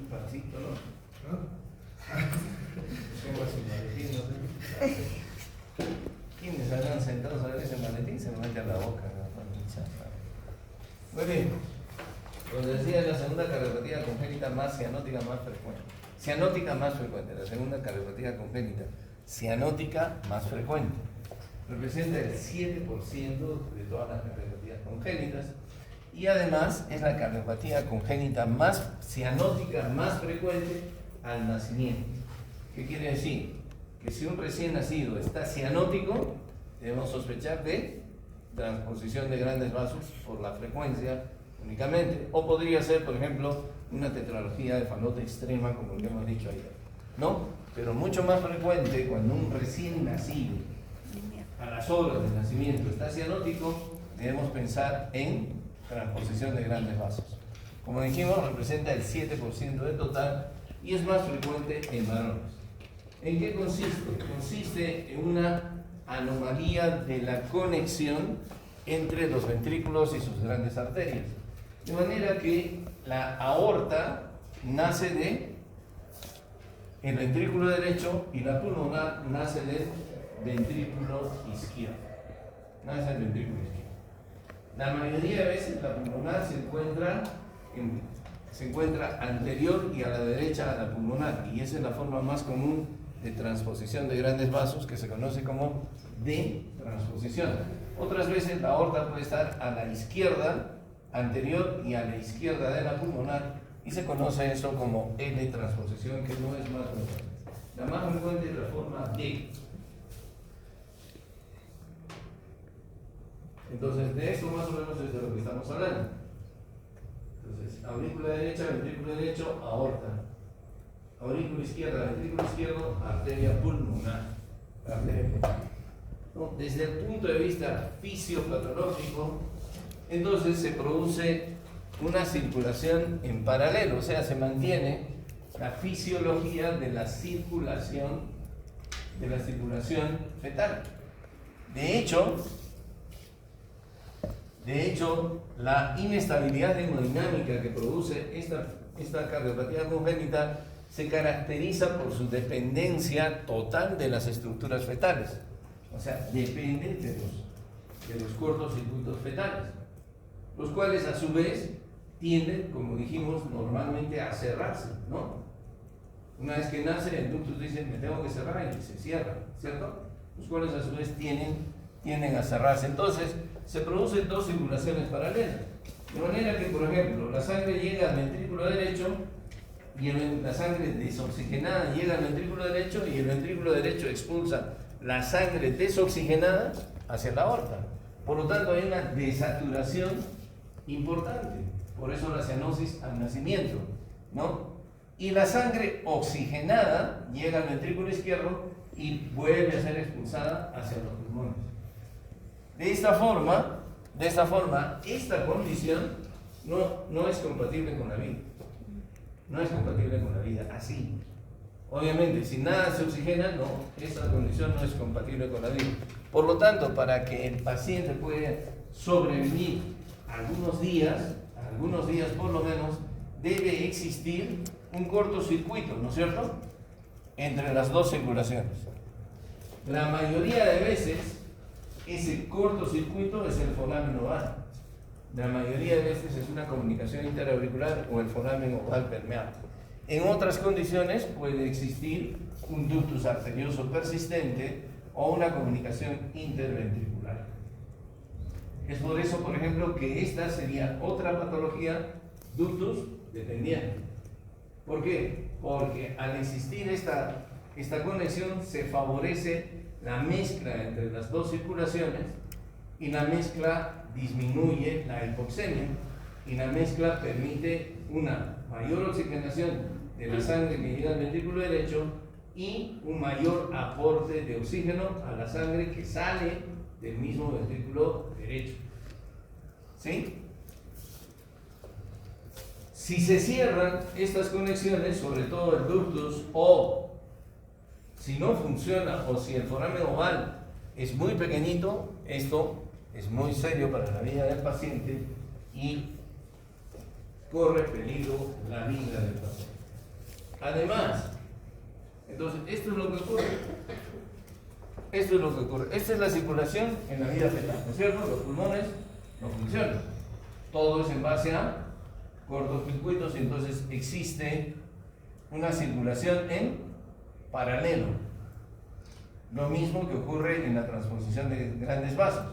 pancito, ¿no? Toma su maletín, no sé. ¿Quiénes habrán sentados a ver ese maletín? Se lo mete a la boca, ¿no? Muy bien. Como decía, la segunda cardiopatía congénita más cianótica más frecuente. Cianótica más frecuente, la segunda cardiopatía congénita. Cianótica más frecuente. Representa el 7% de todas las cardiopatías congénitas. Y además es la cardiopatía congénita más cianótica más frecuente al nacimiento. ¿Qué quiere decir? Que si un recién nacido está cianótico, debemos sospechar de transposición de grandes vasos por la frecuencia únicamente. O podría ser, por ejemplo, una tetralogía de Fallot extrema, como lo que hemos dicho ayer, ¿no? Pero mucho más frecuente cuando un recién nacido, a las horas del nacimiento, está cianótico, debemos pensar en transposición de grandes vasos. Como dijimos, representa el 7% del total y es más frecuente en varones. ¿En qué consiste? Consiste en una anomalía de la conexión entre los ventrículos y sus grandes arterias. De manera que la aorta nace del ventrículo derecho y la pulmonar nace del ventrículo izquierdo. Nace del ventrículo izquierdo. La mayoría de veces la pulmonar se encuentra anterior y a la derecha a la pulmonar, y esa es la forma más común de transposición de grandes vasos, que se conoce como D-transposición. Otras veces la aorta puede estar a la izquierda anterior y a la izquierda de la pulmonar, y se conoce eso como L-transposición, que no es más frecuente. La más frecuente es la forma D. Entonces, de esto más o menos es de lo que estamos hablando. Entonces, aurícula derecha, ventrículo derecho, aorta. Aurícula izquierda, ventrículo izquierdo, arteria pulmonar. ¿No? Desde el punto de vista fisiopatológico, entonces se produce una circulación en paralelo, o sea, se mantiene la fisiología de la circulación fetal. De hecho, la inestabilidad hemodinámica que produce esta cardiopatía congénita se caracteriza por su dependencia total de las estructuras fetales. O sea, depende de los cortocircuitos fetales, los cuales a su vez tienden, como dijimos, normalmente a cerrarse, ¿no? Una vez que nace, el ductus dice, me tengo que cerrar, y se cierra, ¿cierto? Los cuales a su vez tienden a cerrarse. Entonces, se producen dos circulaciones paralelas. De manera que, por ejemplo, la sangre llega al ventrículo derecho y la sangre desoxigenada llega al ventrículo derecho y el ventrículo derecho expulsa la sangre desoxigenada hacia la aorta. Por lo tanto, hay una desaturación importante. Por eso la cianosis al nacimiento, ¿no? Y la sangre oxigenada llega al ventrículo izquierdo y vuelve a ser expulsada hacia los pulmones. De esta forma, esta condición no es compatible con la vida. No es compatible con la vida, así. Obviamente, si nada se oxigena, esta condición no es compatible con la vida. Por lo tanto, para que el paciente pueda sobrevivir algunos días por lo menos, debe existir un cortocircuito, ¿no es cierto?, entre las dos circulaciones. La mayoría de veces, ese cortocircuito es el foramen oval. La mayoría de veces es una comunicación interauricular o el foramen oval permeable. En otras condiciones puede existir un ductus arterioso persistente o una comunicación interventricular. Es por eso, por ejemplo, que esta sería otra patología ductus dependiente. ¿Por qué? Porque al existir esta conexión se favorece la mezcla entre las dos circulaciones y la mezcla disminuye la hipoxemia y la mezcla permite una mayor oxigenación de la sangre que llega al ventrículo derecho y un mayor aporte de oxígeno a la sangre que sale del mismo ventrículo derecho. ¿Sí? Si se cierran estas conexiones, sobre todo el ductus, o si no funciona, o si el foramen oval es muy pequeñito, esto es muy serio para la vida del paciente y corre peligro la vida del paciente. Además, entonces, esto es lo que ocurre. Esto es lo que ocurre. Esta es la circulación en la vida fetal, ¿no es cierto? Los pulmones no funcionan. Todo es en base a cortocircuitos y entonces existe una circulación en paralelo. Lo mismo que ocurre en la transposición de grandes vasos.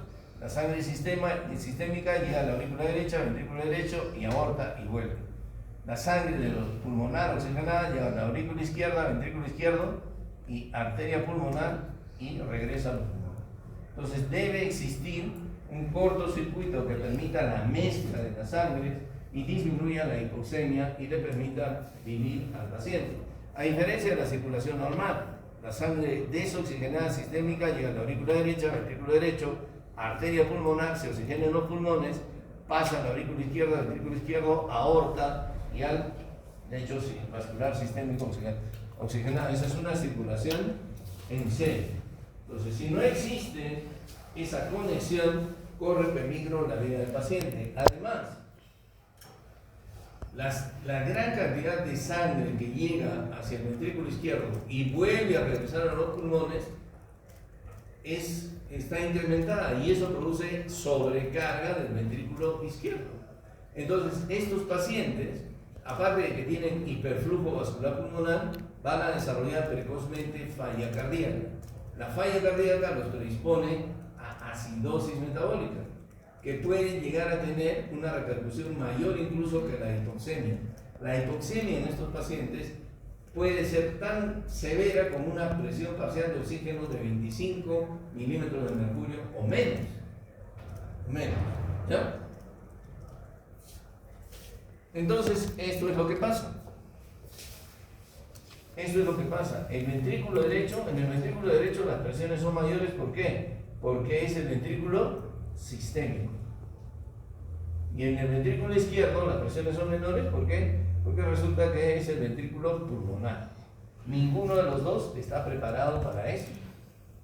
La sangre sistémica llega a la aurícula derecha, ventrículo derecho y aorta y vuelve. La sangre de los pulmonar oxigenada llega a la aurícula izquierda, ventrículo izquierdo y arteria pulmonar y regresa a los pulmones. Entonces debe existir un cortocircuito que permita la mezcla de la sangre y disminuya la hipoxemia y le permita vivir al paciente. A diferencia de la circulación normal, la sangre desoxigenada sistémica llega a la aurícula derecha, ventrículo derecho, arteria pulmonar, se oxigena en los pulmones, pasa a la aurícula izquierda, ventrículo izquierdo, aorta y al lecho vascular sistémico oxigenado. Esa es una circulación en serie. Entonces, si no existe esa conexión, corre peligro la vida del paciente. Además, la gran cantidad de sangre que llega hacia el ventrículo izquierdo y vuelve a regresar a los pulmones está incrementada y eso produce sobrecarga del ventrículo izquierdo. Entonces, estos pacientes, aparte de que tienen hiperflujo vascular pulmonar, van a desarrollar precozmente falla cardíaca. La falla cardíaca los predispone a acidosis metabólica, que puede llegar a tener una repercusión mayor incluso que la hipoxemia. La hipoxemia en estos pacientes puede ser tan severa como una presión parcial de oxígeno de 25 milímetros de mercurio o menos. ¿Ya? Entonces, esto es lo que pasa. Esto es lo que pasa. En el ventrículo derecho las presiones son mayores. ¿Por qué? Porque es el ventrículo sistémico. Y en el ventrículo izquierdo las presiones son menores. ¿Por qué? Porque resulta que es el ventrículo pulmonar. Ninguno de los dos está preparado para eso.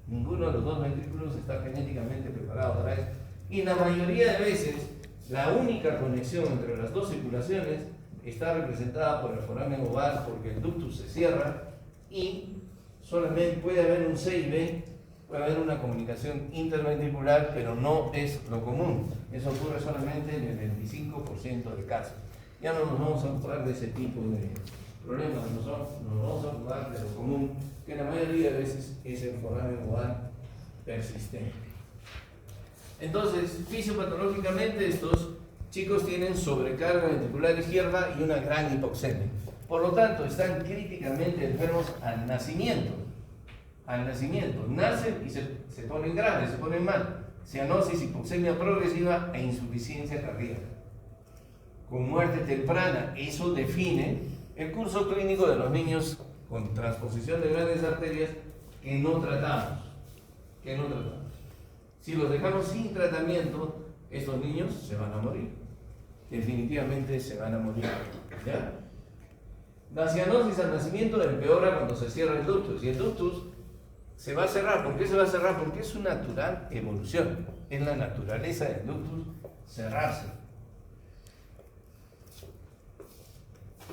Ninguno de los dos ventrículos está genéticamente preparado para eso. Y la mayoría de veces, la única conexión entre las dos circulaciones está representada por el foramen oval, porque el ductus se cierra y solamente puede haber un C y B, puede haber una comunicación interventricular, pero no es lo común. Eso ocurre solamente en el 25% de casos. Ya no nos vamos a ocupar de ese tipo de problemas, nos vamos a ocupar de lo común, que la mayoría de veces es el foramen oval persistente. Entonces, fisiopatológicamente estos chicos tienen sobrecarga ventricular izquierda y una gran hipoxemia. Por lo tanto, están críticamente enfermos al nacimiento. Nacen y se ponen graves, se ponen mal. Cianosis, hipoxemia progresiva e insuficiencia cardíaca. Con muerte temprana, eso define el curso clínico de los niños con transposición de grandes arterias que no tratamos. Si los dejamos sin tratamiento, estos niños se van a morir. Definitivamente se van a morir. ¿Ya? La cianosis al nacimiento empeora cuando se cierra el ductus. Y el ductus se va a cerrar. ¿Por qué se va a cerrar? Porque es su natural evolución. Es la naturaleza del ductus cerrarse.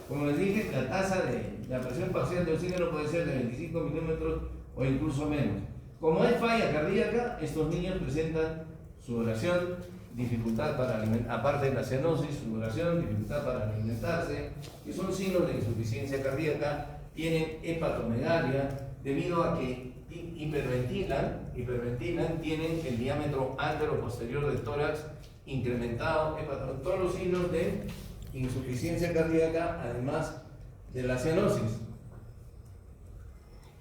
Como les dije, la tasa de la presión parcial de oxígeno puede ser de 25 milímetros o incluso menos. Como es falla cardíaca, estos niños presentan sudoración, dificultad para alimentarse, aparte de la cianosis, sudoración, dificultad para alimentarse, que son signos de insuficiencia cardíaca, tienen hepatomegalia, debido a que hiperventilan, tienen el diámetro antero-posterior del tórax incrementado, todos los signos de insuficiencia cardíaca, además de la cianosis.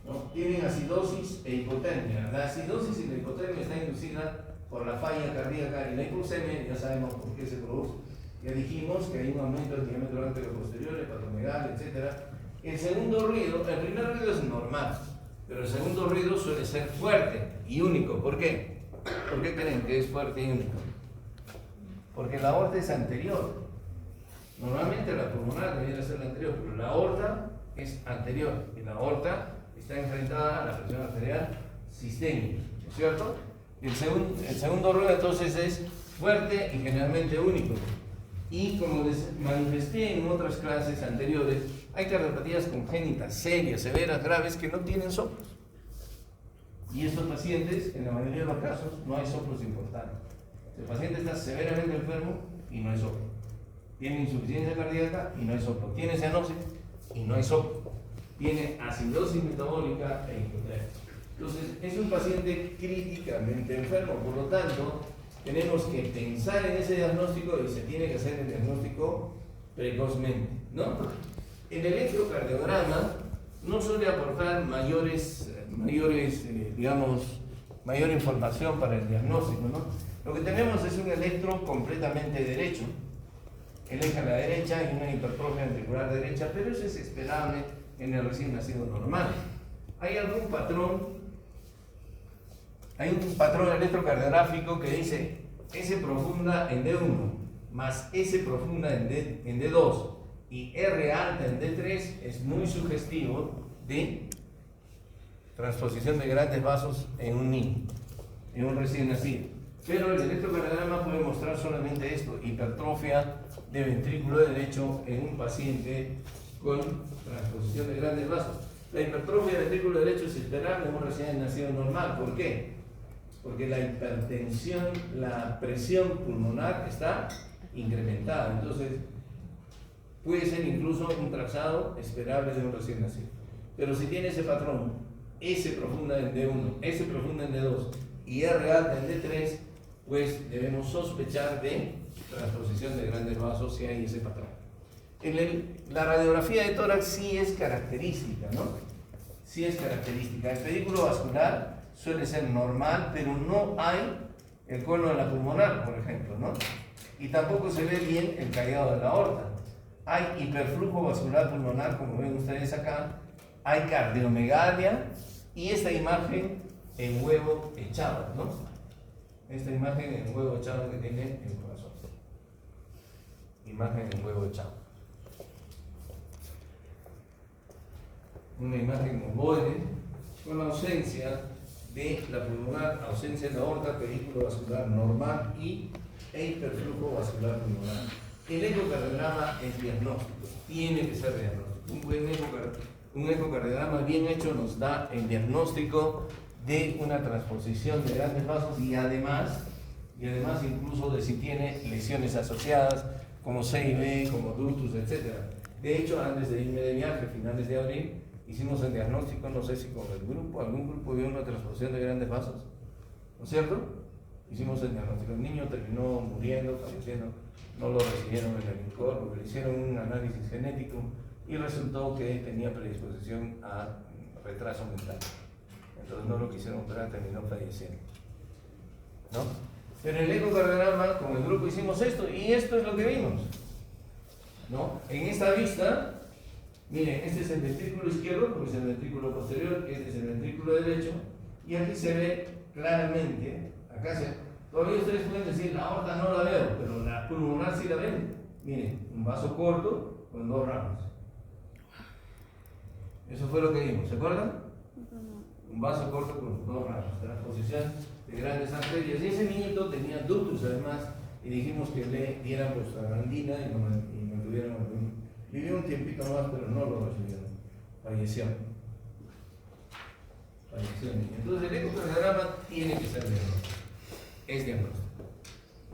¿No? Tienen acidosis e hipotermia. La acidosis y la hipotermia está inducida por la falla cardíaca y la hipoxemia, ya sabemos por qué se produce. Ya dijimos que hay un aumento del diámetro antero-posterior, hepatomegalia, etc. El segundo ruido, el primer ruido es normal, pero el segundo ruido suele ser fuerte y único. ¿Por qué? ¿Por qué creen que es fuerte y único? Porque la aorta es anterior. Normalmente la pulmonar debería ser la anterior, pero la aorta es anterior y la aorta está enfrentada a la presión arterial sistémica, ¿no es cierto? El segundo ruido entonces es fuerte y generalmente único. Y como les manifesté en otras clases anteriores, Hay cardiopatías congénitas, serias, severas, graves, que no tienen soplos. Y estos pacientes, en la mayoría de los casos, no hay soplos importantes. El paciente está severamente enfermo y no hay soplo. Tiene insuficiencia cardíaca y no hay soplo. Tiene cianosis y no hay soplo. Tiene acidosis metabólica e hipotermia. Entonces, es un paciente críticamente enfermo. Por lo tanto, tenemos que pensar en ese diagnóstico y se tiene que hacer el diagnóstico precozmente, ¿no? El electrocardiograma no suele aportar mayor información para el diagnóstico, ¿no? Lo que tenemos es un electro completamente derecho, el eje a la derecha y una hipertrofia ventricular derecha, pero eso es esperable en el recién nacido normal. Hay un patrón electrocardiográfico que dice S profunda en D1 más S profunda en D2 y R alta en D3, es muy sugestivo de transposición de grandes vasos en un niño, en un recién nacido. Pero el electrocardiograma puede mostrar solamente esto: hipertrofia de ventrículo derecho en un paciente con transposición de grandes vasos. La hipertrofia de ventrículo derecho es esperable en un recién nacido normal. ¿Por qué? Porque la hipertensión, la presión pulmonar está incrementada. Entonces, puede ser incluso un trazado esperable de un recién nacido. Pero si tiene ese patrón, S profunda en D1, S profunda en D2 y R alta en D3, pues debemos sospechar de transposición de grandes vasos si hay ese patrón. La radiografía de tórax sí es característica, ¿no? Sí es característica. El pedículo vascular suele ser normal, pero no hay el cono de la pulmonar, por ejemplo, ¿no? Y tampoco se ve bien el callado de la aorta. Hay hiperflujo vascular pulmonar, como ven ustedes acá. Hay cardiomegalia y esta imagen en huevo echado, ¿no? Esta imagen en huevo echado que tiene el corazón. Imagen en huevo echado. Una imagen ovoide con la ausencia de la pulmonar, ausencia de la aorta, pedículo vascular normal e hiperflujo vascular pulmonar. El ecocardiograma es diagnóstico, tiene que ser diagnóstico. Un ecocardiograma bien hecho nos da el diagnóstico de una transposición de grandes vasos y además incluso de si tiene lesiones asociadas como CIB, como ductus, etc. De hecho, antes de irme de viaje, finales de abril, hicimos el diagnóstico, no sé si con algún grupo vio una transposición de grandes vasos, ¿no es cierto? Hicimos el diagnóstico, el niño terminó muriendo, falleciendo, no lo recibieron en el INCOR, le hicieron un análisis genético y resultó que tenía predisposición a retraso mental. Entonces no lo quisieron operar, terminó falleciendo, ¿no? Pero en el ecocardiograma, con el grupo hicimos esto, y esto es lo que vimos, ¿no? En esta vista, miren, este es el ventrículo izquierdo, porque es el ventrículo posterior, este es el ventrículo derecho, y aquí se ve claramente, todavía ustedes pueden decir, la aorta no la veo, pero la pulmonar sí la ven. Miren, un vaso corto con dos ramas. Eso fue lo que vimos, ¿se acuerdan? Un vaso corto con dos ramas, transposición de grandes arterias. Y ese niñito tenía ductus además, y dijimos que le dieran prostaglandina y mantuvieron. Vivió un tiempito más, pero no lo recibieron. Falleció. Entonces el ecocardiograma tiene que ser diagnóstico. Es diagnóstico.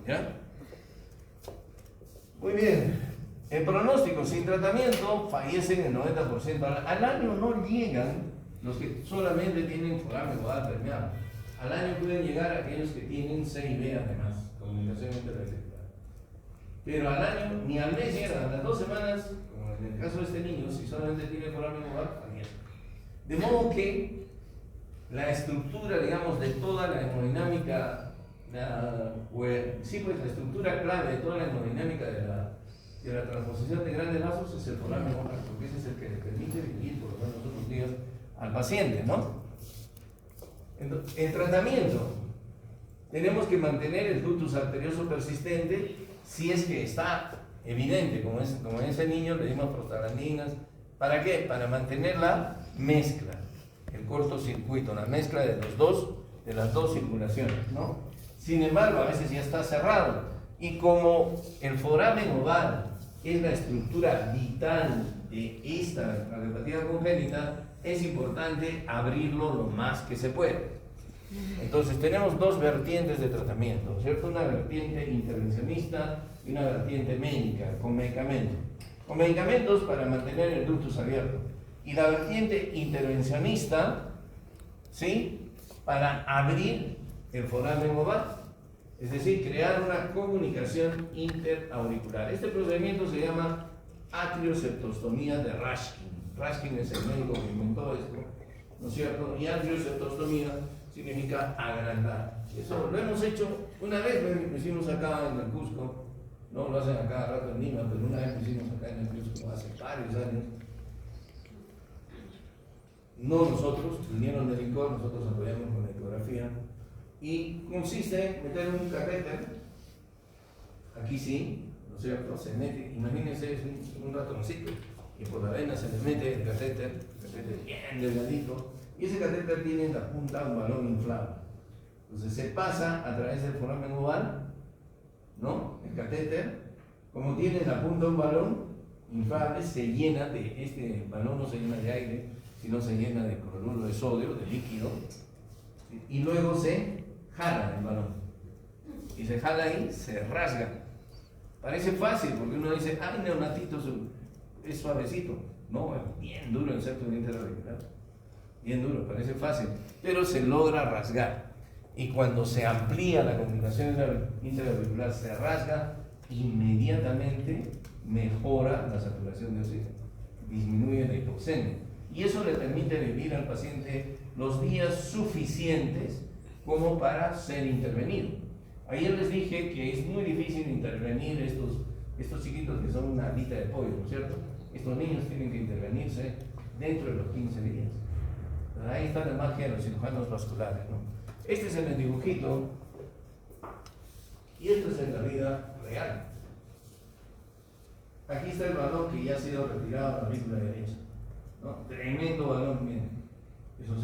¿Ya? Muy bien. El pronóstico: sin tratamiento fallecen el 90%. Al año no llegan los que solamente tienen foramen nodal permeable. Al año pueden llegar aquellos que tienen CIB además, comunicación interventricular. Pero al año ni al mes llegan, a las 2 semanas, como en el caso de este niño, si solamente tiene foramen nodal, fallece. De modo que la estructura, digamos, de toda la hemodinámica, la estructura clave de toda la hemodinámica de la transposición de grandes vasos es el foramen nodal, porque ese es el que le permite vivir por lo menos unos días al paciente, ¿no? Entonces, el tratamiento: tenemos que mantener el ductus arterioso persistente si es que está evidente, como en ese niño le dimos prostaglandinas. ¿Para qué? Para mantener la mezcla, el cortocircuito, la mezcla de las dos circulaciones, ¿no? Sin embargo, a veces ya está cerrado, y como el foramen oval es la estructura vital de esta cardiopatía congénita, es importante abrirlo lo más que se puede. Entonces tenemos dos vertientes de tratamiento, ¿cierto? Una vertiente intervencionista y una vertiente médica, con medicamentos. Con medicamentos para mantener el ductus abierto. Y la vertiente intervencionista, ¿sí? Para abrir el foramen oval. Es decir, crear una comunicación interauricular. Este procedimiento se llama atrioseptostomía de Rashkin. Rashkin es el médico que inventó esto, ¿no es cierto? Y atrioseptostomía significa agrandar. Eso lo hemos hecho una vez, lo hicimos acá en el Cusco, no lo hacen a cada rato en Lima, pero una vez lo hicimos acá en el Cusco hace varios años. No nosotros, vinieron del INCOR, nosotros apoyamos con la ecografía. Y consiste en meter un catéter, aquí sí, ¿no es cierto? Se mete, imagínense, es un ratoncito, y por la vena se le mete el catéter bien delgadito, y ese catéter tiene en la punta un balón inflable. Entonces se pasa a través del foramen oval, ¿no? El catéter, como tiene en la punta un balón inflable, se llena de, este balón no se llena de aire, sino se llena de cloruro de sodio, de líquido, y luego se jala el balón. Y se jala ahí, se rasga. Parece fácil, porque uno dice, ay, neonatito, es suavecito. No, es bien duro el septo interauricular. Bien duro, parece fácil. Pero se logra rasgar. Y cuando se amplía la comunicación interauricular, se rasga, inmediatamente mejora la saturación de oxígeno. Disminuye la hipoxemia. Y eso le permite vivir al paciente los días suficientes como para ser intervenido. Ayer les dije que es muy difícil intervenir estos chiquitos que son una alita de pollo, ¿no es cierto? Estos niños tienen que intervenirse dentro de los 15 días. Ahí está la magia de los cirujanos vasculares, ¿no? Este es en el dibujito y esto es en la vida real. Aquí está el balón que ya ha sido retirado de la aurícula derecha, ¿no? Tremendo balón, miren. Eso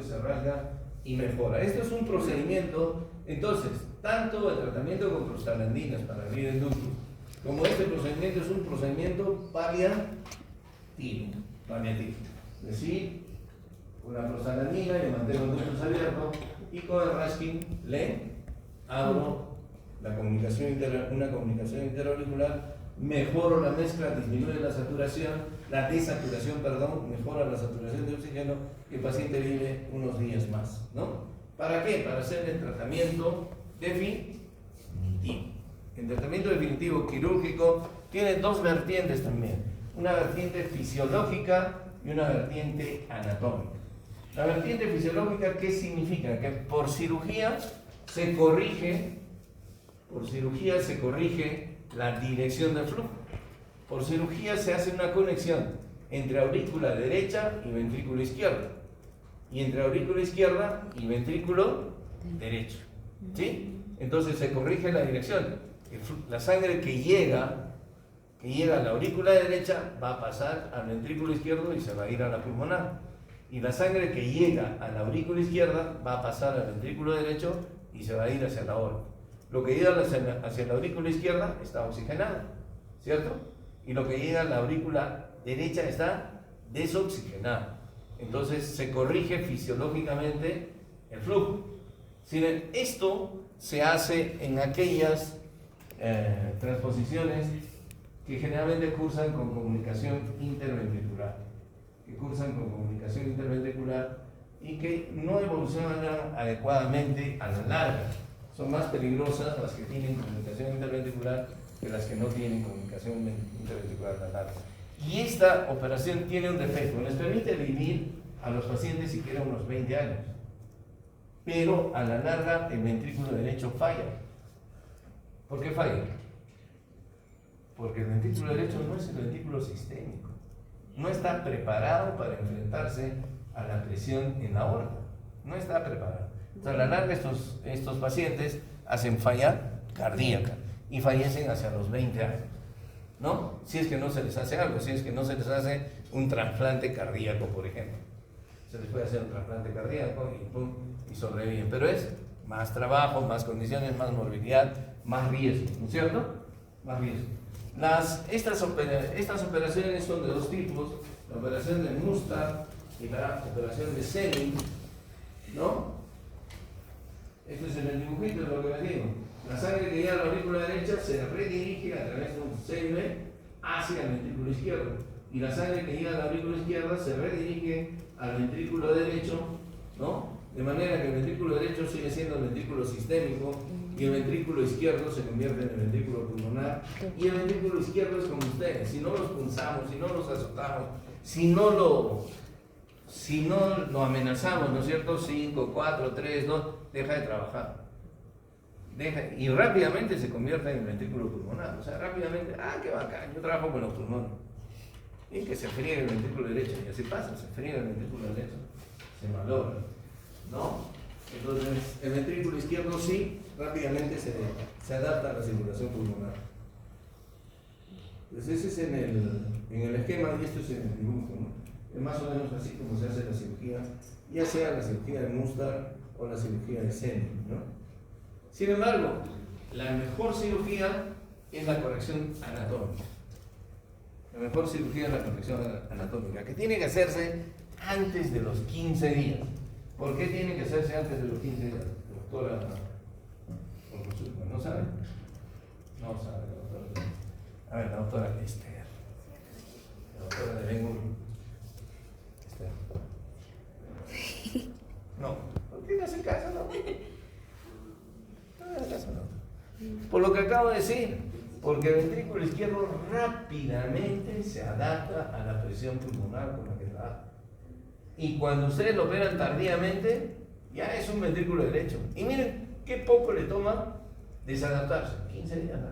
se rasga y mejora. Esto es un procedimiento, entonces, tanto el tratamiento con prostaglandinas para abrir el ductus, como este procedimiento es un procedimiento paliativo. Es decir, con la prostaglandina yo mantengo el ductus abierto y con el Rashkin le abro la comunicación una comunicación interauricular, mejoro la mezcla, disminuye la desaturación, mejora la saturación de oxígeno y el paciente vive unos días más, ¿no? ¿Para qué? Para hacer el tratamiento definitivo. El tratamiento definitivo quirúrgico tiene dos vertientes también, una vertiente fisiológica y una vertiente anatómica. La vertiente fisiológica, ¿qué significa? Que por cirugía se corrige la dirección del flujo. Por cirugía se hace una conexión entre aurícula derecha y ventrículo izquierdo, y entre aurícula izquierda y ventrículo derecho, ¿sí? Entonces se corrige la dirección. La sangre que llega a la aurícula derecha va a pasar al ventrículo izquierdo y se va a ir a la pulmonar. Y la sangre que llega a la aurícula izquierda va a pasar al ventrículo derecho y se va a ir hacia la aorta. Lo que llega hacia la aurícula izquierda está oxigenado, ¿cierto? Y lo que llega a la aurícula derecha está desoxigenado. Entonces se corrige fisiológicamente el flujo. Esto se hace en aquellas transposiciones que generalmente cursan con comunicación interventricular. Y que no evolucionan adecuadamente a la larga. Son más peligrosas las que tienen comunicación interventricular que las que no tienen comunicación interventricular a la larga. Y esta operación tiene un defecto, les permite vivir a los pacientes siquiera unos 20 años, pero a la larga el ventrículo derecho falla. ¿Por qué falla? Porque el ventrículo derecho no es el ventrículo sistémico, no está preparado para enfrentarse a la presión en la aorta, no está preparado. Entonces, a la larga estos pacientes hacen falla cardíaca y fallecen hacia los 20 años, ¿no? Si es que no se les hace algo, si es que no se les hace un trasplante cardíaco, por ejemplo. Se les puede hacer un trasplante cardíaco y sobreviven, pero es más trabajo, más condiciones, más morbilidad, más riesgo, ¿no es cierto? Más riesgo. Estas operaciones son de dos tipos, la operación de Mustard y la operación de Selling, ¿no? Esto es en el dibujito, es lo que les digo. La sangre que llega a la aurícula derecha se redirige a través de un CB hacia el ventrículo izquierdo. Y la sangre que llega a la aurícula izquierda se redirige al ventrículo derecho, ¿no? De manera que el ventrículo derecho sigue siendo el ventrículo sistémico y el ventrículo izquierdo se convierte en el ventrículo pulmonar. Y el ventrículo izquierdo es como ustedes, si no los punzamos, si no los azotamos, si no lo amenazamos, ¿no es cierto? 5, 4, 3, 2, deja de trabajar. Y rápidamente se convierte en el ventrículo pulmonar. O sea, rápidamente, qué bacán, yo trabajo con los pulmones. Y que se friegue el ventrículo derecho, y así pasa, se friega el ventrículo derecho, se malogra, ¿no? Entonces, el ventrículo izquierdo sí, rápidamente se adapta a la circulación pulmonar. Pues ese es en el esquema, y esto es en el dibujo, ¿no? Es más o menos así como se hace la cirugía, ya sea la cirugía de Mustard o la cirugía de Selling, ¿no? Sin embargo, la mejor cirugía es la corrección anatómica. La mejor cirugía es la corrección anatómica, que tiene que hacerse antes de los 15 días. ¿Por qué tiene que hacerse antes de los 15 días? Doctora, ¿no sabe? No sabe, la doctora. A ver, la doctora Esther. La doctora de Bengur. Esther. No, ¿por qué no hace caso? No hace caso, no. Por lo que acabo de decir, porque el ventrículo izquierdo rápidamente se adapta a la presión pulmonar con la que trabaja. Y cuando ustedes lo operan tardíamente, ya es un ventrículo derecho. Y miren qué poco le toma desadaptarse. 15 días, ¿no?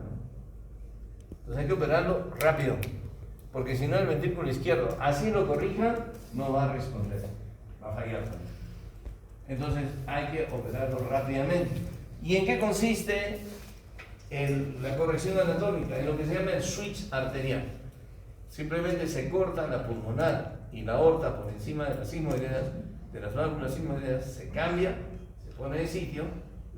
Entonces hay que operarlo rápido, porque si no el ventrículo izquierdo, así lo corrija, no va a responder, va a fallar también. Entonces hay que operarlo rápidamente. ¿Y en qué consiste la corrección anatómica? En lo que se llama el switch arterial. Simplemente se corta la pulmonar y la aorta por encima de las sigmoideas, de las válvulas sigmoideas, se cambia, se pone de sitio,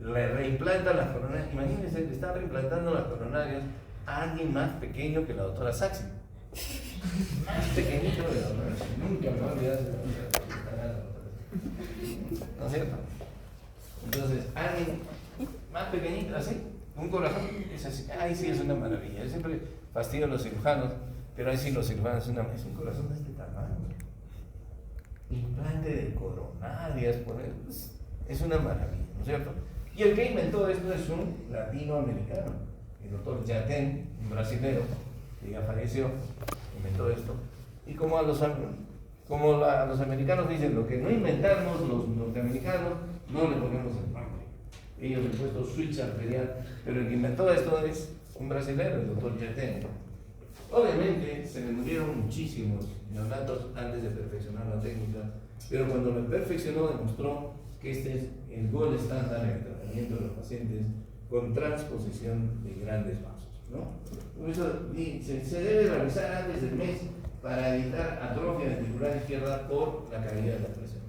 le reimplantan las coronarias. Imagínense, le están reimplantando las coronarias a alguien más pequeño que la doctora Saxi. Más pequeñito que la doctora Saxi. Nunca me voy a olvidar de la doctora Saxi. ¿No es cierto? Entonces, alguien más pequeñito, así, un corazón, es así. Ahí sí es una maravilla. Yo siempre fastidio a los cirujanos, pero ahí sí los cirujanos es un corazón de este tamaño. Implante de coronarias, es una maravilla, ¿no es cierto? Y el que inventó esto es un latinoamericano, el doctor Yaten, un brasilero, que ya falleció, inventó esto. Y como a los americanos dicen, lo que no inventamos los norteamericanos, no le ponemos el nombre. Ellos han puesto switch arterial, pero el que inventó esto es un brasilero, el doctor Yaten. Obviamente se le murieron muchísimos neonatos antes de perfeccionar la técnica, pero cuando lo perfeccionó demostró que este es el gold estándar en el tratamiento de los pacientes con transposición de grandes vasos, ¿no? Por eso se debe realizar antes del mes para evitar atrofia ventricular izquierda por la caída de la presión.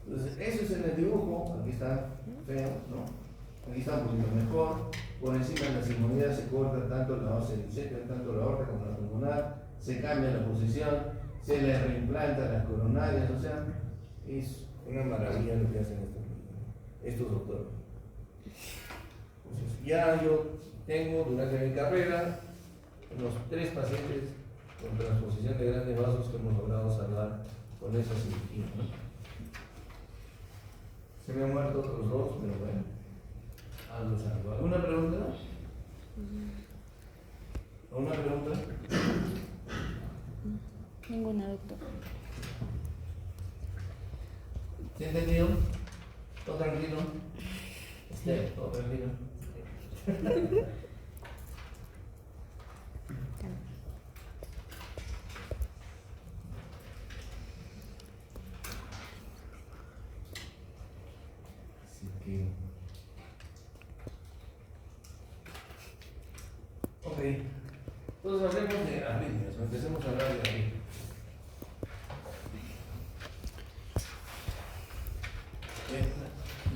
Entonces, eso es en el dibujo, aquí está feo, ¿no? Aquí está un poquito mejor, por encima de la sigmoidea se corta tanto la ósea disecta, tanto la aorta como la pulmonar, se cambia la posición, se le reimplantan las coronarias, o sea, es una maravilla lo que hacen estos doctores. Entonces, ya yo tengo durante mi carrera unos 3 pacientes con transposición de grandes vasos que hemos logrado salvar con esa cirugía, ¿no? Se me han muerto otros 2, pero bueno. ¿Alguna pregunta? ¿Alguna pregunta? Ninguna, doctor. ¿Se ha entendido? ¿Todo tranquilo? ¿Todo tranquilo? Así que... Ok, entonces hablemos de arritmias, empecemos a hablar de arritmias.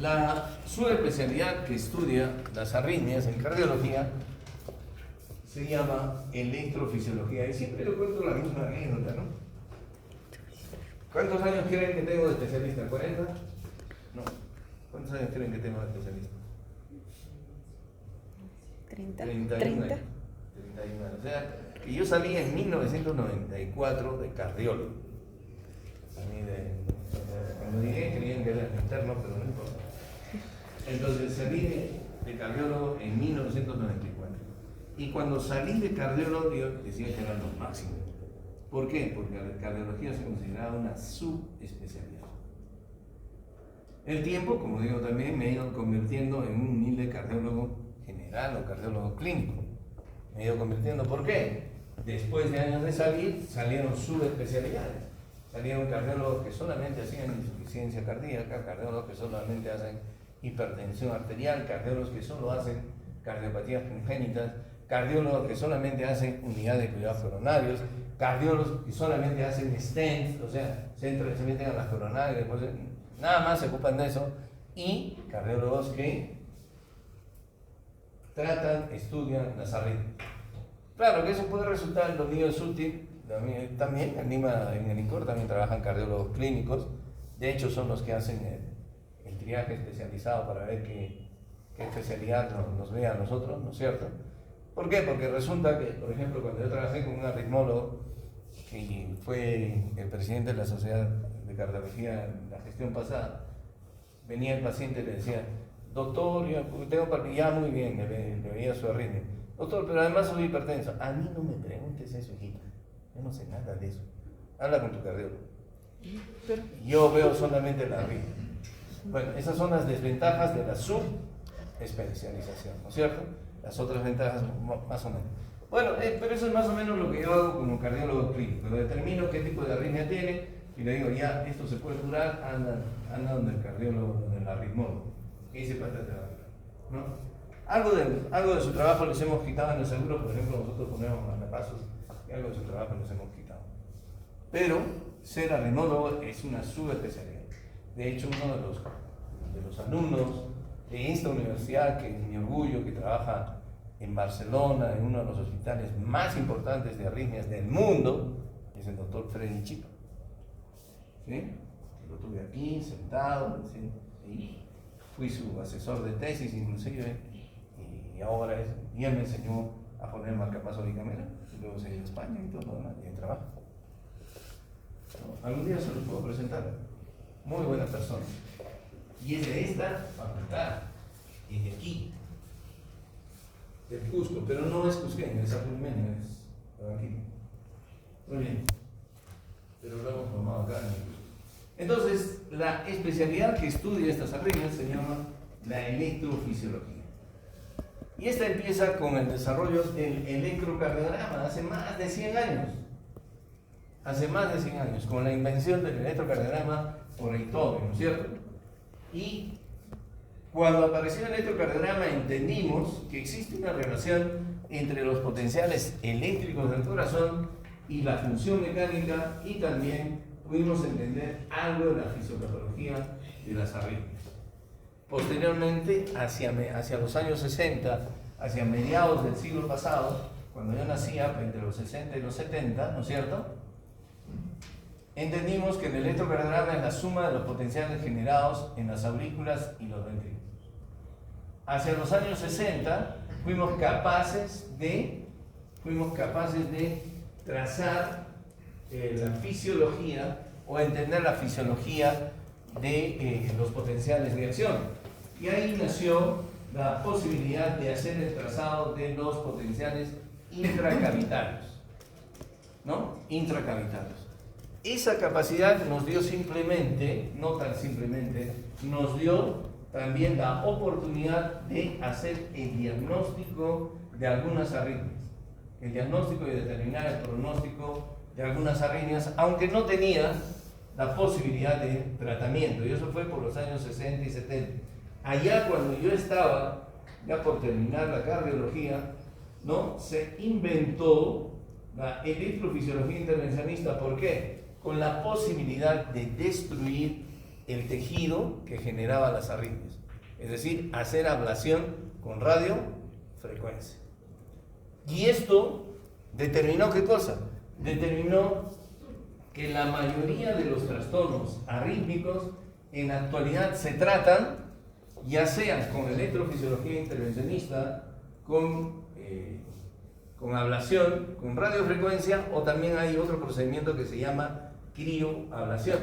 La subespecialidad que estudia las arritmias en cardiología se llama electrofisiología. Y siempre le cuento la misma anécdota, ¿no? ¿Cuántos años creen que tengo de especialista? ¿40? No. ¿Cuántos años creen que tengo de especialista? 31 años. O sea, que yo salí en 1994 de cardiólogo. A mí cuando llegué creían que era interno, pero no importa. Entonces salí de cardiólogo en 1994. Y cuando salí de cardiólogo, yo decía que era lo máximo. ¿Por qué? Porque la cardiología se consideraba una subespecialidad. El tiempo, como digo también, me he ido convirtiendo en un humilde cardiólogo general o cardiólogo clínico. Me he ido convirtiendo, ¿por qué? Después de años de salir, salieron subespecialidades. Salieron cardiólogos que solamente hacían insuficiencia cardíaca, cardiólogos que solamente hacen hipertensión arterial, cardiólogos que solo hacen cardiopatías congénitas, cardiólogos que solamente hacen unidad de cuidados coronarios, cardiólogos que solamente hacen stents, o sea, se meten a las coronarias, después nada más se ocupan de eso, y cardiólogos que tratan, estudian las arritmias. Claro que eso puede resultar, lo mío es útil, también en el INCOR también trabajan cardiólogos clínicos, de hecho son los que hacen el triaje especializado para ver qué especialidad nos ve a nosotros, ¿no es cierto? ¿Por qué? Porque resulta que, por ejemplo, cuando yo trabajé con un arritmólogo, que fue el presidente de la Sociedad de Cardiología en la gestión pasada, venía el paciente y le decía, doctor, yo tengo ya muy bien, le veía su arritmia. Doctor, pero además soy hipertenso. A mí no me preguntes eso, hijita. Yo no sé nada de eso. Habla con tu cardiólogo. Pero yo veo solamente la arritmia. Bueno, esas son las desventajas de la subespecialización, ¿no es cierto? Las otras ventajas, más o menos. Bueno, pero eso es más o menos lo que yo hago como cardiólogo clínico. Determino qué tipo de arritmia tiene y le digo, ya, esto se puede curar, anda donde el cardiólogo, donde el arritmólogo. ¿Qué dice para tratar? ¿No? Algo de su trabajo les hemos quitado en el seguro, por ejemplo, nosotros ponemos marcapasos y algo de su trabajo les hemos quitado. Pero ser arritmólogo es una subespecialidad. De hecho, uno de los alumnos de esta universidad, que es mi orgullo, que trabaja en Barcelona, en uno de los hospitales más importantes de arritmias del mundo, es el doctor Freddy Chipa. ¿Sí? Lo tuve aquí, sentado, ¿sí? Y fui su asesor de tesis, inclusive, y ahora y él me enseñó a poner marcapasos bicameral, y luego seguí en España y todo lo demás, y en trabajo. ¿No? Algún día se los puedo presentar. Muy buena persona. Y es de esta facultad, y de aquí, del Cusco, pero no es cusqueño, es apurimeño, es tranquilo. Muy bien. Pero lo hemos formado acá en el Cusco. Entonces, la especialidad que estudia estas arritmias se llama la electrofisiología. Y esta empieza con el desarrollo del electrocardiograma hace más de 100 años. Hace más de 100 años, con la invención del electrocardiograma por Einthoven, ¿no es cierto? Y cuando apareció el electrocardiograma entendimos que existe una relación entre los potenciales eléctricos del corazón y la función mecánica, y también pudimos entender algo de la fisiopatología de las arritmias. Posteriormente, hacia los años 60, hacia mediados del siglo pasado, cuando yo nacía, entre los 60 y los 70, ¿no es cierto?, entendimos que el electrocardiograma es la suma de los potenciales generados en las aurículas y los ventrículos. Hacia los años 60 fuimos capaces de trazar la fisiología o entender la fisiología de los potenciales de acción. Y ahí nació la posibilidad de hacer el trazado de los potenciales intracavitarios, ¿no? Intracavitarios. Esa capacidad nos dio simplemente, no tan simplemente, nos dio también la oportunidad de hacer el diagnóstico de algunas arritmias. El diagnóstico y determinar el pronóstico de algunas arritmias, aunque no tenía la posibilidad de tratamiento. Y eso fue por los años 60 y 70. Allá cuando yo estaba, ya por terminar la cardiología, ¿no?, se inventó la electrofisiología intervencionista. ¿Por qué? Con la posibilidad de destruir el tejido que generaba las arritmias. Es decir, hacer ablación con radiofrecuencia. Y esto determinó ¿qué cosa? Determinó que la mayoría de los trastornos arrítmicos en la actualidad se tratan ya sea con electrofisiología intervencionista, con ablación, con radiofrecuencia, o también hay otro procedimiento que se llama crioablación.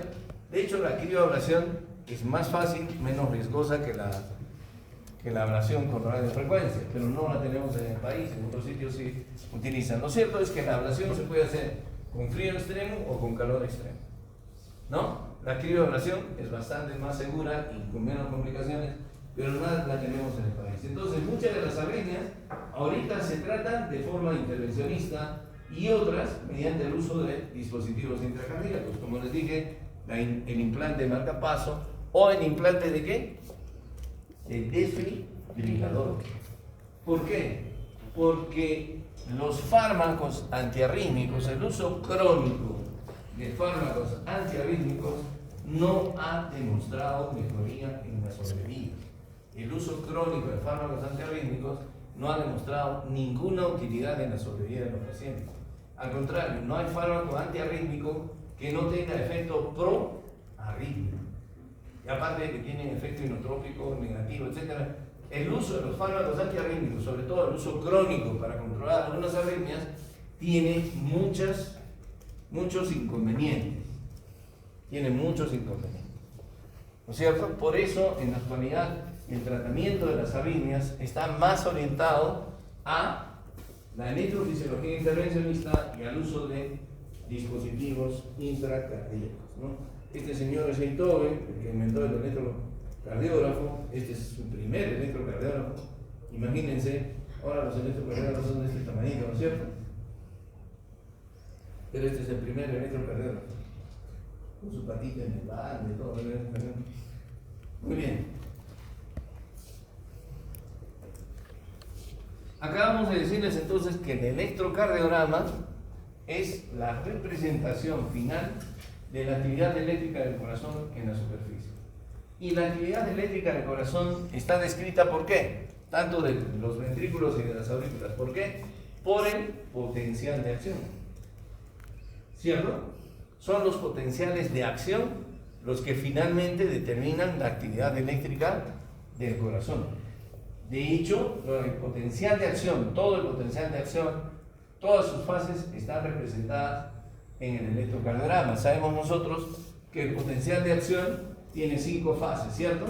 De hecho, la crioablación es más fácil, menos riesgosa que la ablación con radiofrecuencia, pero no la tenemos en el país, en otros sitios sí utilizan. Lo cierto es que la ablación se puede hacer con frío extremo o con calor extremo, ¿no? La crioablación es bastante más segura y con menos complicaciones, pero no la tenemos en el país. Entonces, muchas de las arritmias ahorita se tratan de forma intervencionista y otras mediante el uso de dispositivos intracardíacos, como les dije, el implante marcapaso o el implante de ¿qué? El desfibrilador. ¿Por qué? Porque los fármacos antiarrítmicos, el uso crónico de fármacos antiarrítmicos no ha demostrado mejoría en la sobrevida. El uso crónico de fármacos antiarrítmicos no ha demostrado ninguna utilidad en la sobrevida de los pacientes. Al contrario, no hay fármaco antiarrítmico que no tenga efecto proarrítmico. Y aparte de que tienen efecto inotrópico, negativo, etc. El uso de los fármacos antiarrítmicos, sobre todo el uso crónico para controlar algunas arritmias, tiene muchos inconvenientes. Tiene muchos inconvenientes. ¿No es cierto? Por eso, en la actualidad, el tratamiento de las arritmias está más orientado a la electrofisiología intervencionista y al uso de dispositivos intracardíacos, ¿no? Este señor es Beethoven, el que inventó el electrocardiógrafo. Este es su primer electrocardiógrafo. Imagínense, ahora los electrocardiógrafos son de este tamañito, ¿no es cierto? Pero este es el primer electrocardiógrafo, con su patita en el bande y todo. Muy bien. Acabamos de decirles entonces que el electrocardiograma es la representación final de la actividad eléctrica del corazón en la superficie. Y la actividad eléctrica del corazón está descrita ¿por qué? Tanto de los ventrículos y de las aurículas. ¿Por qué? Por el potencial de acción. ¿Cierto? Son los potenciales de acción los que finalmente determinan la actividad eléctrica del corazón. De hecho, el potencial de acción, todo el potencial de acción, todas sus fases están representadas en el electrocardiograma. Sabemos nosotros que el potencial de acción tiene 5 fases, ¿cierto?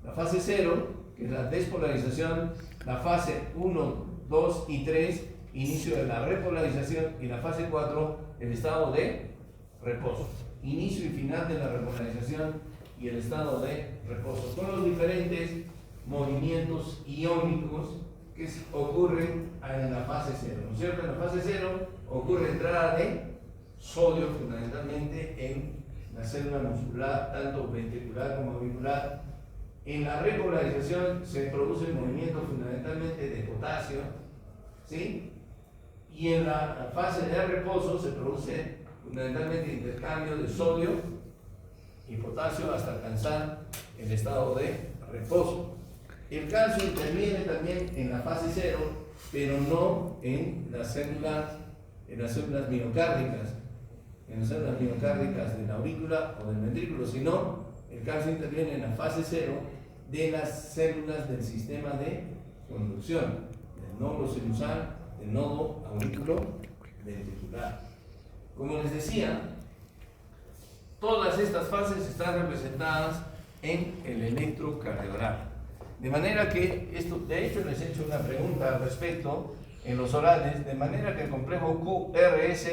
La fase 0, que es la despolarización, la fase 1, 2 y 3, inicio de la repolarización, y la fase 4, el estado de reposo. Inicio y final de la repolarización y el estado de reposo, con los diferentes movimientos iónicos que ocurren en la fase 0, ¿no es cierto? En la fase 0 ocurre entrada de sodio fundamentalmente en la célula muscular, tanto ventricular como auricular. En la repolarización se produce movimiento fundamentalmente de potasio, ¿sí? Y en la fase de reposo se produce fundamentalmente intercambio de sodio y potasio hasta alcanzar el estado de reposo. El calcio interviene también en la fase 0, pero no en las células miocárdicas, de la aurícula o del ventrículo, sino el calcio interviene en la fase 0 de las células del sistema de conducción, del nodo sinusal, del nodo auriculoventricular. Como les decía, todas estas fases están representadas en el electrocardiograma. De manera que, de hecho les he hecho una pregunta al respecto en los orales, de manera que el complejo QRS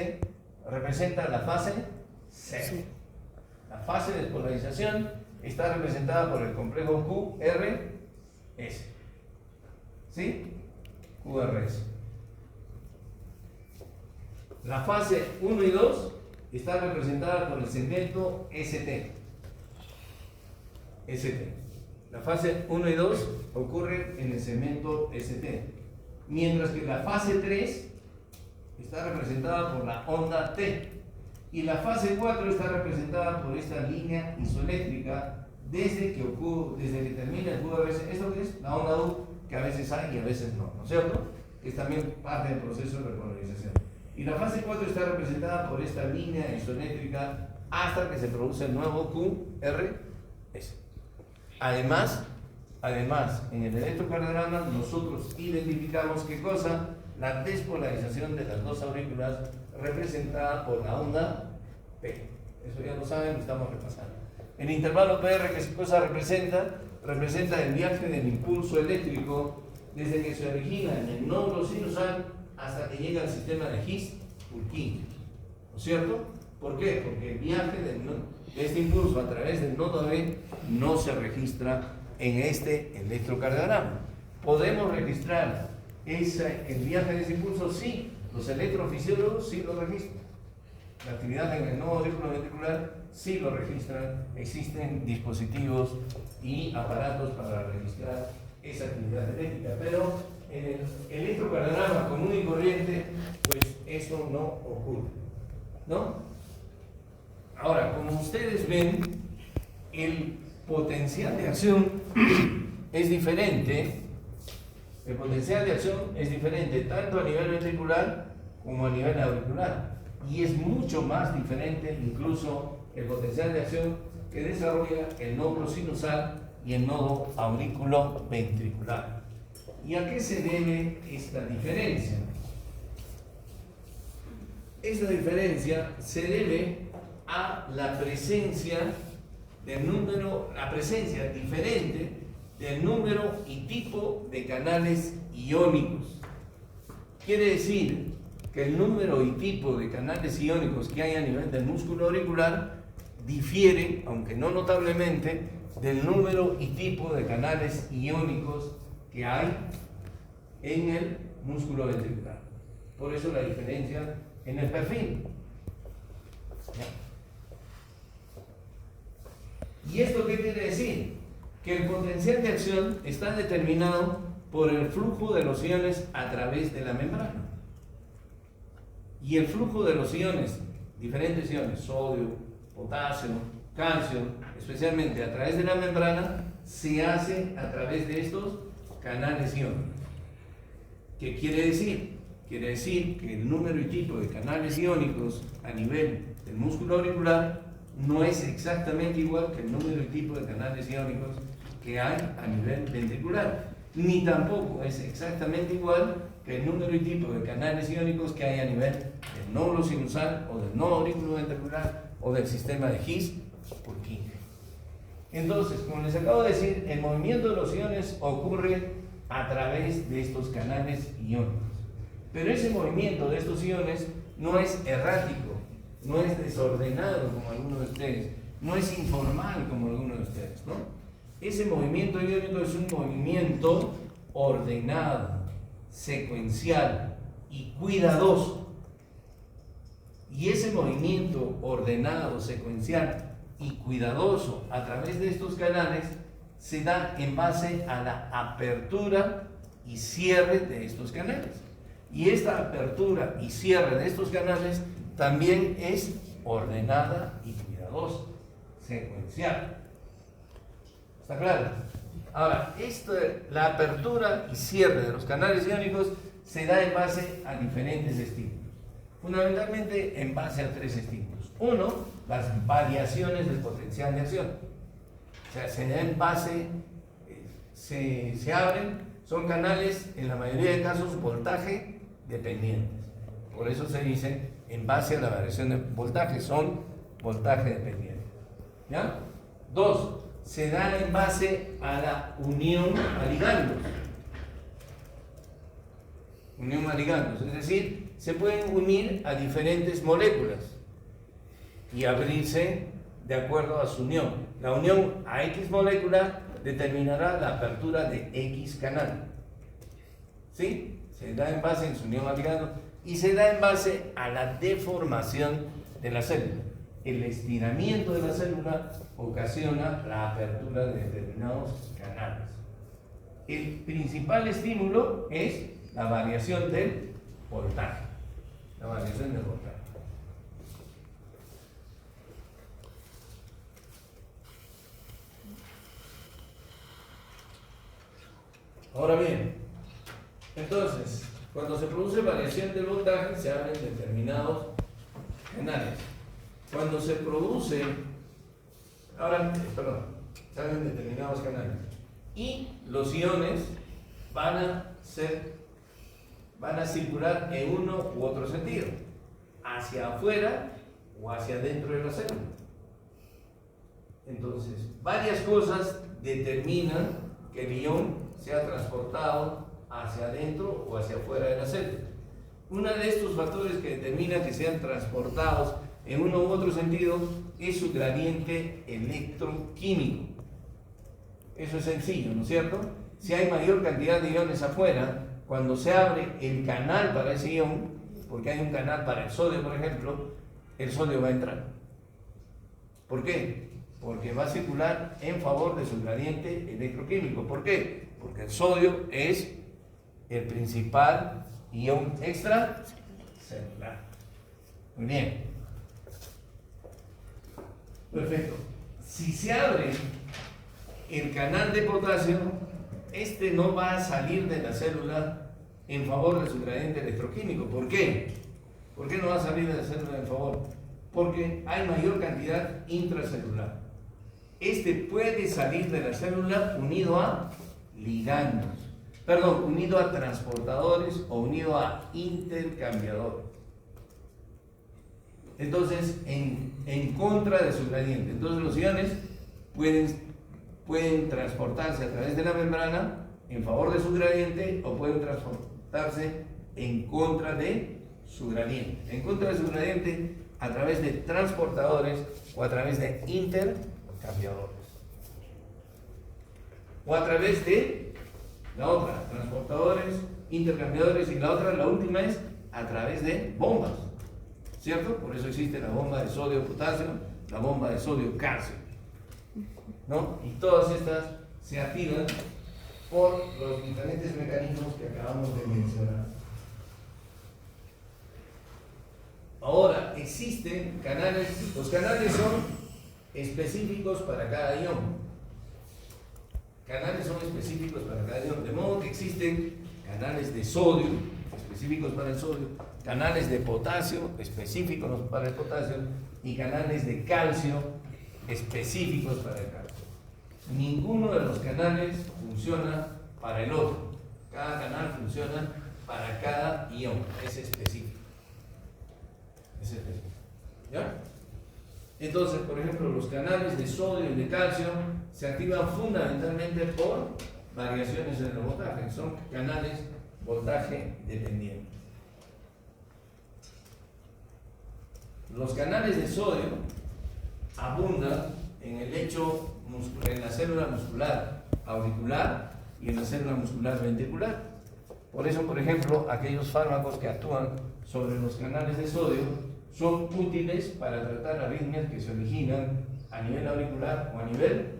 representa la fase 0. La fase de despolarización está representada por el complejo QRS. ¿Sí? QRS. La fase 1 y 2 está representada por el segmento ST. La fase 1 y 2 ocurre en el segmento ST, mientras que la fase 3 está representada por la onda T y la fase 4 está representada por esta línea isoeléctrica desde que termina el QRS. ¿Esto qué es? La onda U, que a veces hay y a veces no, ¿no es cierto? que es también parte del proceso de repolarización. Y la fase 4 está representada por esta línea isoeléctrica hasta que se produce el nuevo QRS. Además, en el electrocardiograma nosotros identificamos ¿qué cosa? La despolarización de las dos aurículas representada por la onda P. Eso ya lo saben, lo estamos repasando. El intervalo PR, ¿qué cosa representa? Representa el viaje del impulso eléctrico desde que se origina en el nódulo sinusal hasta que llega al sistema de His-Purkinje. ¿No es cierto? ¿Por qué? Porque el viaje de este impulso a través del nodo B no se registra en este electrocardiograma. ¿Podemos registrar el viaje de ese impulso? Sí, los electrofisiólogos sí lo registran. La actividad en el nodo auriculoventricular sí lo registran. Existen dispositivos y aparatos para registrar esa actividad eléctrica, pero en el electrocardiograma común y corriente, pues eso no ocurre, ¿no? Ahora, como ustedes ven, el potencial de acción es diferente. El potencial de acción es diferente tanto a nivel ventricular como a nivel auricular. Y es mucho más diferente incluso el potencial de acción que desarrolla el nódulo sinusal y el nodo auriculoventricular. ¿Y a qué se debe esta diferencia? Esta diferencia se debe a la presencia diferente del número y tipo de canales iónicos. Quiere decir que el número y tipo de canales iónicos que hay a nivel del músculo auricular difiere, aunque no notablemente, del número y tipo de canales iónicos que hay en el músculo ventricular. Por eso la diferencia en el perfil. ¿Y esto qué quiere decir? Que el potencial de acción está determinado por el flujo de los iones a través de la membrana. Y el flujo de los iones, diferentes iones, sodio, potasio, calcio, especialmente a través de la membrana, se hace a través de estos canales iónicos. ¿Qué quiere decir? Quiere decir que el número y tipo de canales iónicos a nivel del músculo auricular no es exactamente igual que el número y tipo de canales iónicos que hay a nivel ventricular, ni tampoco es exactamente igual que el número y tipo de canales iónicos que hay a nivel del nódulo sinusal o del nodo auriculoventricular o del sistema de His-Purkinje. Entonces, como les acabo de decir, el movimiento de los iones ocurre a través de estos canales iónicos. Pero ese movimiento de estos iones no es errático, no es desordenado como algunos de ustedes, no es informal como algunos de ustedes, ¿no? Ese movimiento iónico es un movimiento ordenado, secuencial y cuidadoso. Y ese movimiento ordenado, secuencial y cuidadoso a través de estos canales se da en base a la apertura y cierre de estos canales. Y esta apertura y cierre de estos canales también es ordenada y cuidadosa, secuencial. ¿Está claro? Ahora, la apertura y cierre de los canales iónicos se da en base a diferentes estímulos. Fundamentalmente en base a tres estímulos. Uno, las variaciones del potencial de acción. O sea, se da en base, se abren, son canales, en la mayoría de casos, voltaje dependientes. Por eso se dice, en base a la variación de voltaje, son voltaje dependientes. ¿Ya? Dos, se da en base a la unión a ligandos. Unión a ligandos, es decir, se pueden unir a diferentes moléculas y abrirse de acuerdo a su unión. La unión a X molécula determinará la apertura de X canal. ¿Sí? Se da en base en su unión a ligandos y se da en base a la deformación de la célula. El estiramiento de la célula ocasiona la apertura de determinados canales. El principal estímulo es la variación del voltaje. La variación del voltaje. Ahora bien, entonces, Cuando se produce variación del voltaje, se abren determinados canales. Cuando se produce, se abren determinados canales. Y los iones van a circular en uno u otro sentido, hacia afuera o hacia adentro de la célula. Entonces, varias cosas determinan que el ion sea transportado hacia adentro o hacia afuera de la célula. Uno de estos factores que determina que sean transportados en uno u otro sentido es su gradiente electroquímico. Eso es sencillo, ¿no es cierto? Si hay mayor cantidad de iones afuera, cuando se abre el canal para ese ion, porque hay un canal para el sodio, por ejemplo, el sodio va a entrar. ¿Por qué? Porque va a circular en favor de su gradiente electroquímico. ¿Por qué? Porque el sodio es el principal ion extracelular. Muy bien. Perfecto. Si se abre el canal de potasio, este no va a salir de la célula en favor de su gradiente electroquímico. ¿Por qué? ¿Por qué no va a salir de la célula en favor? Porque hay mayor cantidad intracelular. Este puede salir de la célula unido a ligandos, unido a transportadores o unido a intercambiadores. Entonces, en contra de su gradiente. Entonces, los iones pueden transportarse a través de la membrana en favor de su gradiente o pueden transportarse en contra de su gradiente. En contra de su gradiente a través de transportadores o a través de intercambiadores. O a través de la otra, transportadores, intercambiadores, y la última es a través de bombas, ¿cierto? Por eso existe la bomba de sodio-potasio, la bomba de sodio-calcio, ¿no? Y todas estas se activan por los diferentes mecanismos que acabamos de mencionar. Ahora, existen canales, los canales son específicos para cada ion. Canales son específicos para cada ion, de modo que existen canales de sodio específicos para el sodio, canales de potasio específicos para el potasio y canales de calcio específicos para el calcio. Ninguno de los canales funciona para el otro. Cada canal funciona para cada ion, es específico. ¿Ya? Entonces, por ejemplo, los canales de sodio y de calcio se activan fundamentalmente por variaciones en el voltaje. Son canales voltaje dependientes. Los canales de sodio abundan en el lecho en la célula muscular auricular y en la célula muscular ventricular. Por eso, por ejemplo, aquellos fármacos que actúan sobre los canales de sodio son útiles para tratar arritmias que se originan a nivel auricular o a nivel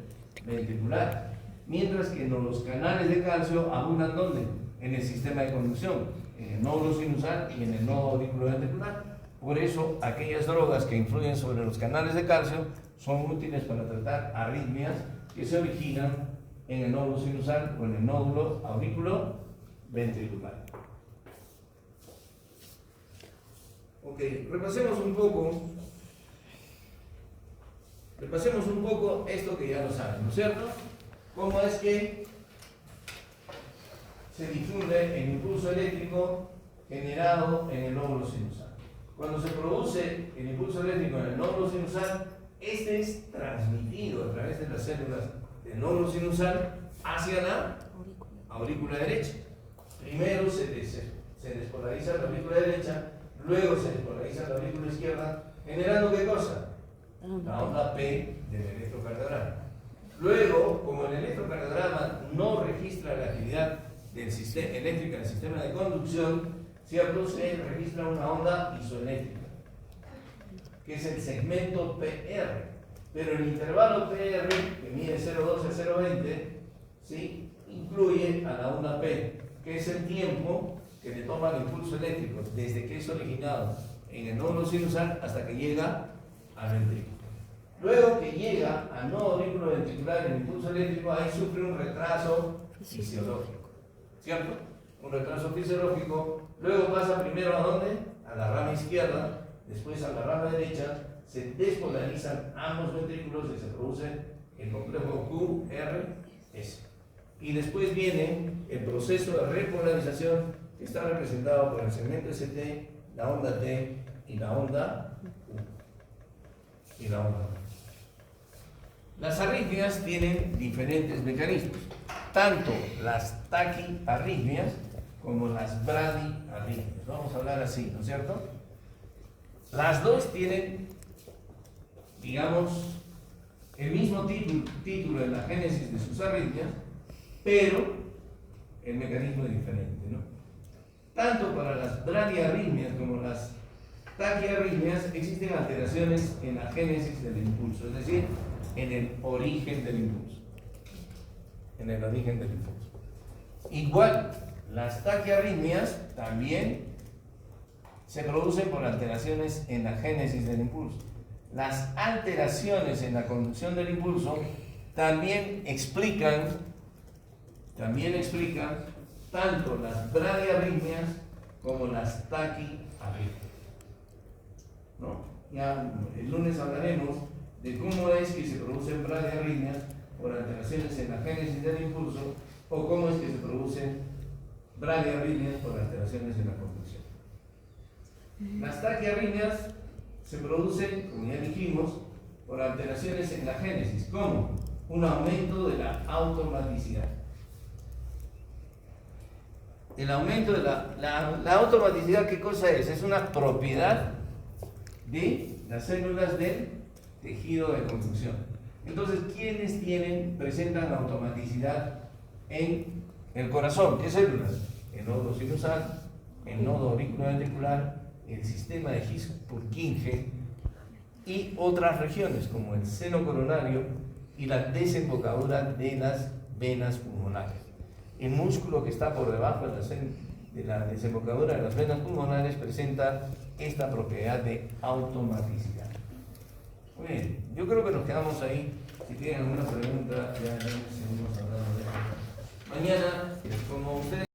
ventricular, mientras que los canales de calcio abundan ¿dónde? En el sistema de conducción, en el nódulo sinusal y en el nódulo auriculoventricular. Por eso, aquellas drogas que influyen sobre los canales de calcio son útiles para tratar arritmias que se originan en el nódulo sinusal o en el nódulo auriculoventricular. Ok, repasemos un poco esto que ya lo saben, ¿no es cierto? ¿Cómo es que se difunde el impulso eléctrico generado en el nódulo sinusal? Cuando se produce el impulso eléctrico en el nódulo sinusal, este es transmitido a través de las células del nódulo sinusal hacia la aurícula derecha. Primero se despolariza la aurícula derecha, luego se despolariza la aurícula izquierda, generando ¿qué cosa? La onda P del electrocardiograma. Luego, como el electrocardiograma no registra la actividad del sistema eléctrica del sistema de conducción, ¿cierto? Se registra una onda isoeléctrica, que es el segmento PR. Pero el intervalo PR, que mide 0,12 a 0,20, ¿sí? Incluye a la onda P, que es el tiempo que le toma el impulso eléctrico desde que es originado en el nódulo sinusal hasta que llega al ventrículo. Luego que llega al nódulo auriculoventricular el impulso eléctrico, ahí sufre un retraso fisiológico, ¿cierto? Un retraso fisiológico Luego pasa primero ¿a dónde? A la rama izquierda, después a la rama derecha, se despolarizan ambos ventrículos y se produce el complejo QRS. Y después viene el proceso de repolarización que está representado por el segmento ST, la onda T y la onda U. Y la onda U. Las arritmias tienen diferentes mecanismos, tanto las taquiarritmias como las bradiarritmias. Vamos a hablar así, ¿no es cierto? Las dos tienen, digamos, el mismo título en la génesis de sus arritmias, pero el mecanismo es diferente, ¿no? Tanto para las bradiarritmias como las taquiarritmias existen alteraciones en la génesis del impulso, es decir, en el origen del impulso. En el origen del impulso. Igual, las taquiarritmias también se producen por alteraciones en la génesis del impulso. Las alteraciones en la conducción del impulso también explican tanto las bradiarritmias como las taquiarritmias, ¿no? Ya el lunes hablaremos de cómo es que se producen bradiarritmias por alteraciones en la génesis del impulso o cómo es que se producen bradiarritmias por alteraciones en la conducción. Las taquiarritmias se producen, como ya dijimos, por alteraciones en la génesis, como un aumento de la automaticidad. El aumento de la automaticidad, ¿qué cosa es? Es una propiedad de las células del tejido de conducción. Entonces, ¿quiénes presentan automaticidad en el corazón? ¿Qué células? El nodo sinusal, el nodo auriculoventricular, el sistema de His-Purkinje y otras regiones como el seno coronario y la desembocadura de las venas pulmonares. El músculo que está por debajo de la desembocadura de las venas pulmonares presenta esta propiedad de automaticidad. Muy bien, yo creo que nos quedamos ahí. Si tienen alguna pregunta, ya seguimos hablando de eso. Mañana, como ustedes